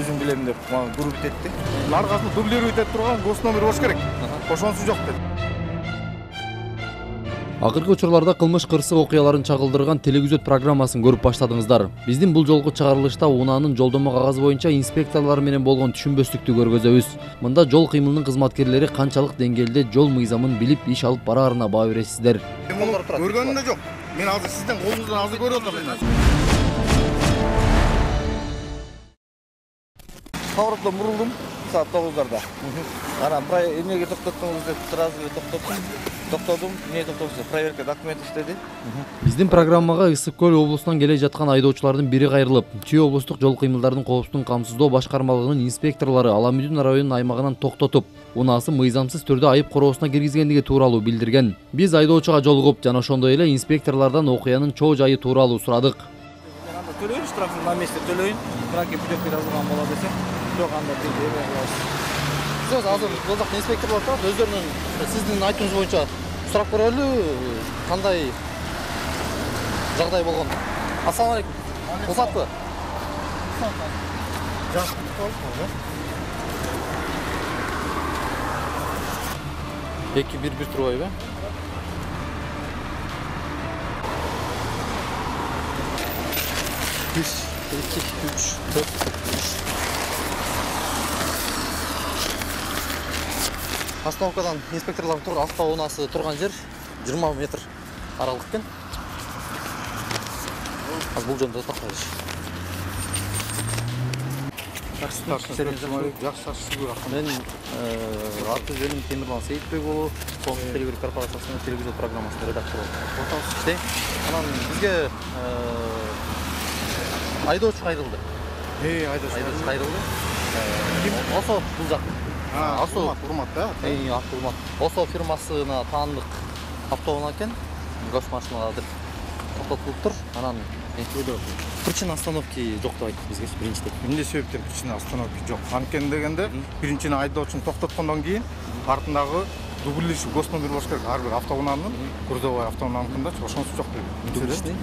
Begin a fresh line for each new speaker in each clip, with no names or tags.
өзүм билем деп мага күрүп этти. Аркасын дублировать этип турган гос номер болуш керек. Ошонусу жок деп.
Акыркы учурларда кылмыш кырсык окуяларын чагылдырган телевизиот программасын көрүп баштадыңыздар. Биздин бул жолку чыгарылышта унаанын жолдомо кагазы боюнча инспекторлор менен болгон түшүнбөстүктү көргөзөбүз. Мында жол кыймылынын кызматкерлери канчалык деңгээлде жол мыйзамын билип иш алып бараарына баа бересиздер.
Көргөнүм жок. Мен азыр сиздин колуңуздан азыр көрүп атам. Поворотто мурулдум саат 9-дарда. Анан эмнеге токтоттуңуз деп сразу токтодум. Эмне токтодуңуз? Проверка документов деди.
Биздин программага Ысык Көл облусунан келе жаткан айдоочулардын бири кайрылып, Чүй облустук жол кыймылдарын коопсуздугун камсыздоо башкармалыгынын инспекторлору Аламүдүн районунун аймагынан токтотуп, унаасы мыйзамсыз түрдө айып короосуна киргизгендиги тууралуу билдирген. Биз айдоочуга жолугуп, жана ошондой эле инспекторлордон окуянын чоо жайы тууралуу сурадык.
Мен анда төлөйүн, штрафын на месте төлөйүн. Бирок путевка жазылган болот десе, жок анда эме кылабыз.
Сиз азыр жолдоктун инспекторлор турат, өздөрүнүн сиздин айтууңуз боюнча сурап көрөлү, кандай жагдай болгон. Ассалам алейкум. Рухсатпы?
Жакшы болду.
2-1-1 турбайбы? Бир, 2, 3, 4, 5. Остановкадан инспекторлар автоунаасы турган жер 20 метр аралык экен. Азыр бул жөнүндө токтойлуш. Мен аты жөнүм Темирлан Сейитбек болуп, Коомдук телевизор корпорациясынын телевизион программасынын редактору болуп иштейм. Анан бизге айдоочу кайрылды. Айдоочу кайрылды. Осо бул жак.
Асо урмат да?
Автоурмат. Осо фирмасына таандык автоунаа экен. Гош машиналарды токтотулуптур. Анан причина остановки жок деп айтты бизге биринчиден.
Эмне себептен причина остановки жок? Анткени дегенде биринчиден айдоочуну токтоткондон кийин артындагы дублирующий гос номер болуш керек. Ар бир автоунаанын, грузовой автоунааныкында ошонусу жок деп.
Дублирующий?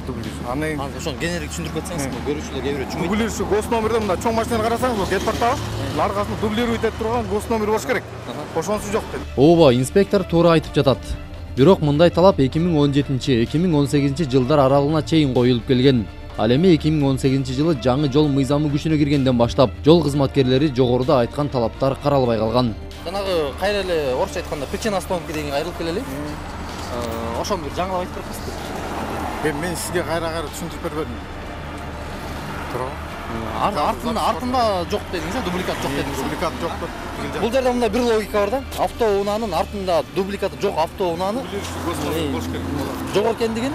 Дублирующий. Анан
ошону кененирээк түшүндүрүп кетсеңизби? Көрүүчүлөр кээ бирөө түшүнбөйт.
Дублирующий гос номерде мында чоң машинаны карасаңыз, бул портал аркасын дублировать этип турган гос номер болуш керек. Ошонусу жок деп.
Ооба, инспектор туура айтып жатат. Бирок мындай талап 2017-2018 жылдар аралыгына чейин коюлуп келген. Ал эми 2018 жылы жаңы жол мыйзамы күчүнө киргенден баштап жол кызматкерлери жогоруда айткан талаптар каралбай калган. Жанагы кайра эле орусча айтканда причина остановки деген кайрылып келели. Ошону бир жаңылап айтып бересизби?
Мен сизге кайра түшүндүрүп бербедим.
Артында жок дедиңиз, дубликат жок дедиңиз.
Дубликат жок деп.
Бул жерде мындай бир логика бар да. Автоунаанын артында дубликаты жок автоунааны жок экендигин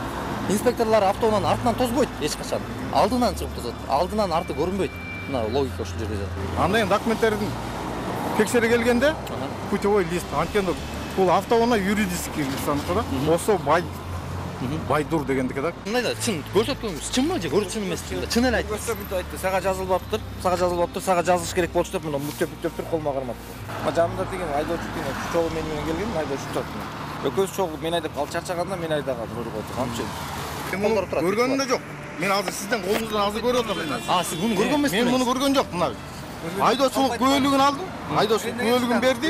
инспекторлор автоунаанын артынан тозбойт эч качан. Алдынан чыгып тозот. Алдынан арты көрүнбөйт. Мына логика ушул жерде жатат.
Анда эми документтердин текшере келгенде путевой лист анткени бул автоунаа юридический лицо да. Осо Байдур дегендики да.
Мындай да чын көрсөткөнүңүз чынбы же чын эмеспи? Чын эле айтты.
Айтты, сага жазылбаптыр, сага жазылыш керек болчу деп мына бүктөп колума кармап. Жанымда деген айдоочу деген чогуу менен келген, айдоочу турат. Экөөбүз чогуу мен айдап ал чарчаганда мен айдаган рөлгө отургам. Көргөнүм жок. Мен азыр сиздин колуңуздан азыр көрүп атам.
Сиз муну көргөн эмессизби?
Мен муну көргөн жок. Мына айдоочулук күбөлүгүн алдым. Айдоочулук күбөлүгүн берди.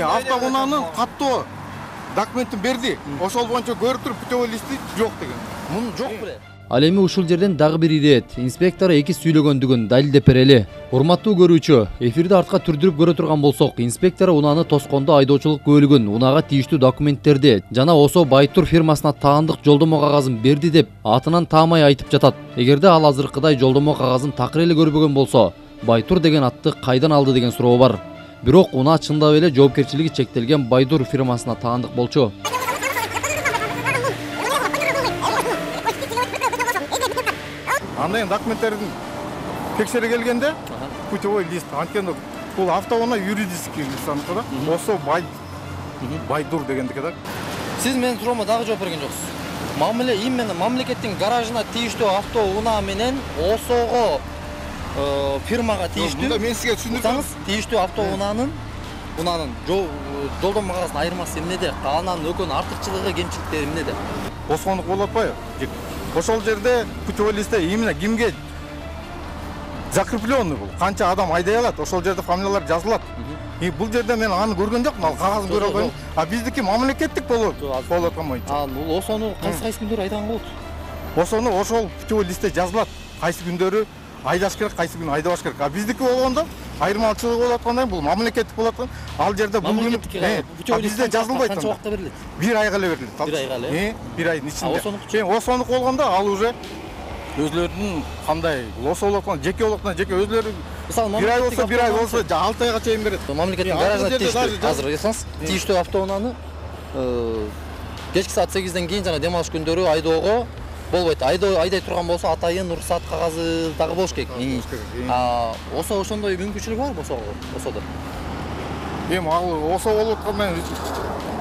Автоунаанын каттоо документин берди. Ошол боюнча көрүп туруп путевой листи жок деген.
Муну жок беле. Ал эми ушул жерден дагы бир ирет. Инспектор эки сүйлөгөндүгүн далилдеп берели. Урматтуу көрүүчү, эфирди артка түрдүрүп көрө турган болсок, инспектор унааны тоскондо айдоочулук күбөлүгүн, унаага тийиштүү документтерди жана Осо Байтур фирмасына таандык жолдомо кагазын берди деп атынан таамай айтып жатат. Эгерде ал азыркыдай жолдомо кагазын такыр эле көрбөгөн болсо, Байтур деген атты кайдан алды деген суроо бар. Бирок унаа чындап эле жоопкерчилиги чектелген Байдур фирмасына таандык болчу.
Анда эми документтердин текшере келгенде путевой лист анткени бул автоунаа юридический лицо да. Осо Байдур дегендики да.
Сиз менин суроомо дагы жооп берген жоксуз. Именно мамлекеттин гаражына тийиштүү автоунаа менен Осого фирмага тийиштүү.
Мен сизге түшүндүрсөңүз,
тийиштүү автоунаанын жолдомо кагазынын айырмасы эмнеде? Анан экөөнүн артыкчылыгы, кемчиликтери эмнеде?
Босгондук болуп атпайбы? Ошол жерде путевой листте именно кимге
закрепленный бул. Канча адам айдай алат, ошол жерде фамилиялар жазылат. Бул жерде мен аны көргөн жокмун, ал кагазын көрө албайм. А биздики мамлекеттик болот аткан боюнча.
Бул осону кайсы күндөрү айдаган болот?
Ошону ошол путевой листте жазылат. Кайсы күндөрү айдаш керек, кайсы күнү айдабаш керек. А биздики болгондо айырмачылыгы болуп аткандай, бул мамлекеттик болуп аткан. Ал жерде бул күнү бизде жазылбайт.
Канча убакытта берилет?
1 айга эле берилет.
1 айга эле?
1 айдын ичинде.
Ошонуку
болгондо ал уже өзлөрүнүн кандай лосо болуп аткан, жеке болуп аткан, жеке өзлөрү
мисалы
1 ай болсо 1 ай болсо 6 айга чейин берет.
Мамлекеттин гаражына тийиштүү азыр эсеңиз, тийиштүү автоунааны кечки саат 8ден кийин жана дем алыш күндөрү айдоого болбойт. Айдай турган болсо атайын уруксаат кагазы дагы болуш керек. Осо ошондой мүмкүнчүлүк барбы осодо?
Эми ал осо болуп аткандан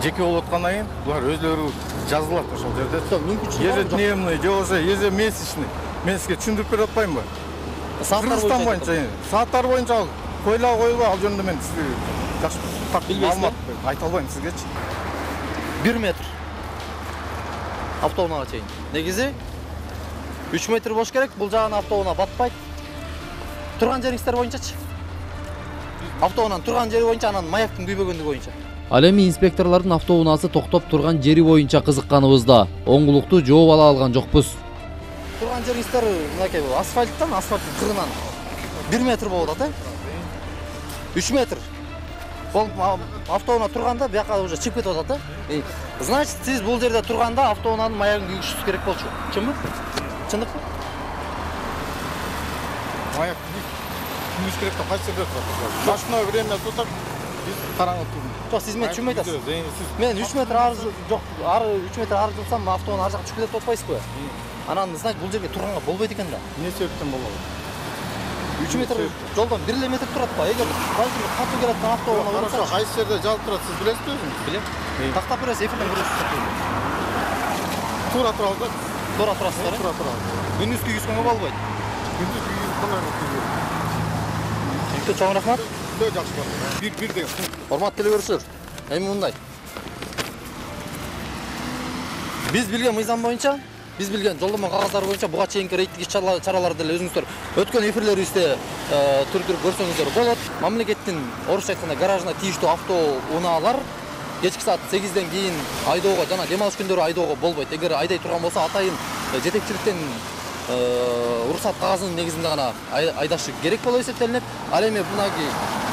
жеке болуп аткандан кийин булар өзлөрү жазылат ошол жерде.
Мүмкүнчүлүк
Еже дневный, же болбосо еже месячный. Мен сизге түшүндүрүп берип атпаймынбы?
Кыргызстан
боюнча, сааттар боюнча койлоо, ал жөнүндө мен сизге жакшы так маалымат айта албайм сизгечи.
1 метр автоунаага чейин. Негизи 3 метр болуш керек, бул жагына автоунаа батпайт. Турган жериңиздер боюнчачы? Автоунаанын турган жери боюнча, анан маяктын күйбөгөндүгү боюнча. Ал эми инспекторлордун автоунаасы токтоп турган жери боюнча кызыкканыбызда оңгулуктуу жооп ала алган жокпуз. Турган жериңиздер мынакей асфальттын кырынан 1 метр болуп атат, 3 метр. Бул автоунаа турганда бияка уже чыгып кетип атат. Значит, сиз бул жерде турганда автоунаанын маягын күйгүзүш керек болчу. Чынбы? Чындыкпы?
Маяк күйгүзүш керек деп кайсы жерде турат? Ночное время тутак биз караңгы турдук.
Жок, сиз мени түшүнбөй атасыз. Мен 3 метр ары жок, 3 метр ары жылсам автоунаа ар жакка түшүп кетет деп атпайсызбы? Анан, значит, бул жерге турганга болбойт экен да.
Эмне себептен болобу?
3 метр жолдон 1 метр турат ба? Эгер балким катуу келаткан автоунаа болсо,
Кайсы жерде жалып турат, сиз билесизби өзүңүз?
билем. Тактап бересиз, эфирден көрөсүз.
Туура турабыз.
Туура турасыздар.
Туура турабыз.
Күндүз күйгүзгөнгө болбойт.
Күндүз күйгүзгөнгө.
Түктө чоң рахмат.
Өтө жакшы болду. Бир деген.
Урматтуу телекөрүүчүлөр, эми мындай. Биз билген мыйзам боюнча, биз билген жолдомо кагаздары боюнча буга чейинки рейдтик иш-чараларды деле өзүңүздөр өткөн эфирлерибизде түрдүрүп көрсөңүздөр болот. Мамлекеттин орусча айтканда гаражына тийиштүү автоунаалар кечки саат 8ден кийин айдоого жана дем алыш күндөрү айдоого болбойт. Эгер айдай турган болсо атайын жетекчиликтен уруксаат кагазынын негизинде гана айдашы керек болуп эсептелинет. Ал эми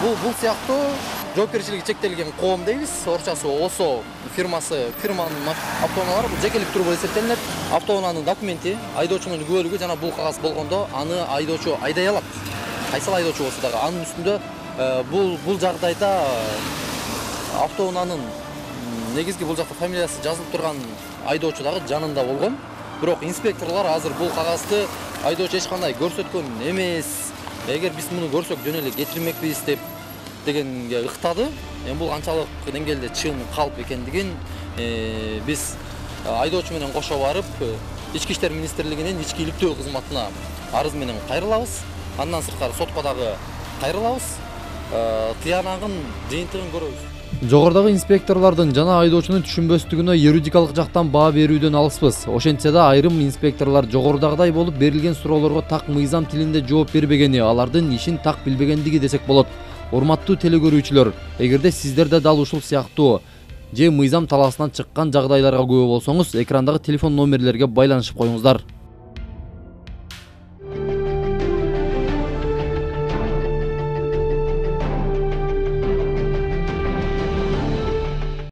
бул сыяктуу жоопкерчилиги чектелген коом дейбиз. Орусчасы ОСО фирманын автоунаалары бул жекелик турбу эсептелинет. Автоунаанын документи, айдоочунун күбөлүгү жана бул кагаз болгондо аны айдоочу айдай алат. Кайсыл айдоочу болсо дагы анын үстүндө бул жагдайда автоунаанын негизги бул жакта фамилиясы жазылып турган айдоочу дагы жанында болгон. Бирок инспекторлор азыр бул кагазды айдоочу эч кандай көрсөткөн эмес. Эгер биз муну көрсөк жөн эле кетирмекпиз дегенге ыктады. Эми бул канчалык деңгээлде чын калп экендигин биз айдоочу менен кошо барып Ички иштер министрлигинин ички иликтөө кызматына арыз менен кайрылабыз. Андан сырткары сотко дагы кайрылабыз. Тыянагын жыйынтыгын көрөбүз. Жогорудагы инспекторлордун жана айдоочунун түшүнбөстүгүнө юридикалык жактан баа берүүдөн алыспыз. Ошентсе да айрым инспекторлор жогорудагыдай болуп берилген суроолорго так мыйзам тилинде жооп бербегени, алардын ишин так билбегендиги десек болот. Урматтуу телекөрүүчүлөр, эгерде сиздерде дал ушул сыяктуу же мыйзам талаасынан чыккан жагдайларга күбө болсоңуз, экрандагы телефон номерлерге байланышып коюңуздар.